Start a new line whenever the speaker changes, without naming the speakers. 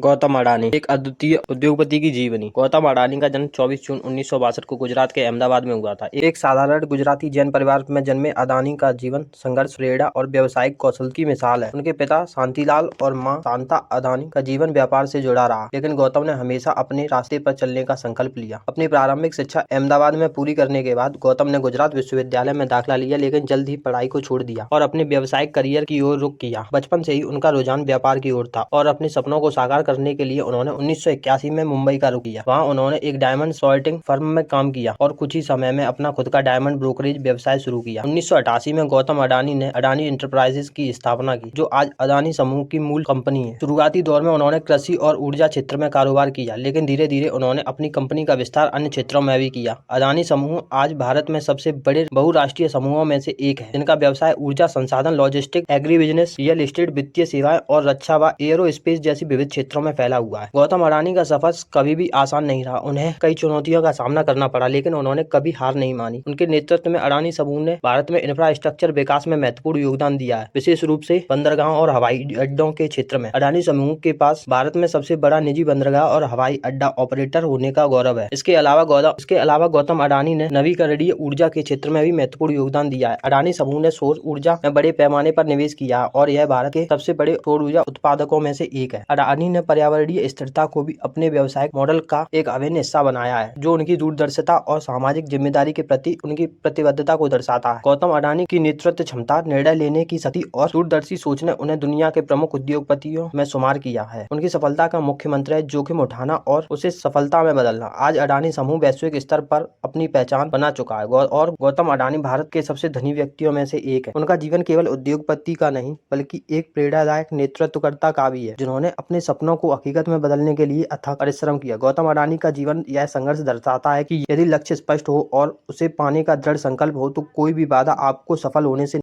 गौतम अडानी एक अद्वितीय उद्योगपति की जीवनी। गौतम अडानी का जन्म 24 जून 1962 को गुजरात के अहमदाबाद में हुआ था। एक साधारण गुजराती जैन परिवार में जन्मे अडानी का जीवन संघर्ष, प्रेरणा और व्यावसायिक कौशल की मिसाल है। उनके पिता शांतिलाल और मां शांता अडानी का जीवन व्यापार से जुड़ा रहा, लेकिन गौतम ने हमेशा अपने रास्ते पर चलने का संकल्प लिया। अपनी प्रारंभिक शिक्षा अहमदाबाद में पूरी करने के बाद गौतम ने गुजरात विश्वविद्यालय में दाखिला लिया, लेकिन जल्द ही पढ़ाई को छोड़ दिया और अपने व्यावसायिक करियर की ओर रुख किया। बचपन से ही उनका रुझान व्यापार की ओर था और अपने सपनों को साकार करने के लिए उन्होंने 1981 में मुंबई का रुख किया। वहां उन्होंने एक डायमंड सॉर्टिंग फर्म में काम किया और कुछ ही समय में अपना खुद का डायमंड ब्रोकरेज व्यवसाय शुरू किया। 1988 में गौतम अडानी ने अडानी एंटरप्राइजेज की स्थापना की, जो आज अडानी समूह की मूल कंपनी है। शुरुआती दौर में उन्होंने कृषि और ऊर्जा क्षेत्र में कारोबार किया, लेकिन धीरे धीरे उन्होंने अपनी कंपनी का विस्तार अन्य क्षेत्रों में भी किया। अडानी समूह आज भारत में सबसे बड़े बहुराष्ट्रीय समूहों में से एक है, जिनका व्यवसाय ऊर्जा संसाधन, logistic, agri business, real estate, वित्तीय सेवाएं और रक्षा व एयरोस्पेस जैसी विविध क्षेत्रों में फैला हुआ है। गौतम अडानी का सफर कभी भी आसान नहीं रहा। उन्हें कई चुनौतियों का सामना करना पड़ा, लेकिन उन्होंने कभी हार नहीं मानी। उनके नेतृत्व में अडानी समूह ने भारत में इंफ्रास्ट्रक्चर विकास में महत्वपूर्ण योगदान दिया है, विशेष रूप से बंदरगाहों और हवाई अड्डों के क्षेत्र में। अडानी समूह के पास भारत में सबसे बड़ा निजी बंदरगाह और हवाई अड्डा ऑपरेटर होने का गौरव है। इसके अलावा गौतम अडानी ने नवीकरणीय ऊर्जा के क्षेत्र में भी महत्वपूर्ण योगदान दिया है। अडानी समूह ने सौर ऊर्जा में बड़े पैमाने पर निवेश किया और यह भारत के सबसे बड़े सौर ऊर्जा उत्पादकों में से एक है। अडानी ने पर्यावरणीय स्थिरता को भी अपने व्यवसायिक मॉडल का एक अभिन्न हिस्सा बनाया है, जो उनकी दूरदर्शिता और सामाजिक जिम्मेदारी के प्रति उनकी प्रतिबद्धता को दर्शाता है। गौतम अडानी की नेतृत्व क्षमता, निर्णय लेने की शक्ति और दूरदर्शी सोच ने उन्हें दुनिया के प्रमुख उद्योगपतियों में शुमार किया है। उनकी सफलता का मुख्य मंत्र है जोखिम उठाना और उसे सफलता में बदलना। आज अडानी समूह वैश्विक स्तर पर अपनी पहचान बना चुका है और गौतम अडानी भारत के सबसे धनी व्यक्तियों में से एक है। उनका जीवन केवल उद्योगपति का नहीं, बल्कि एक प्रेरणादायक नेतृत्वकर्ता का भी है, जिन्होंने अपने सपनों को हकीकत में बदलने के लिए अथक परिश्रम किया। गौतम अडानी का जीवन यह संघर्ष दर्शाता है कि यदि लक्ष्य स्पष्ट हो और उसे पाने का दृढ़ संकल्प हो, तो कोई भी बाधा आपको सफल होने से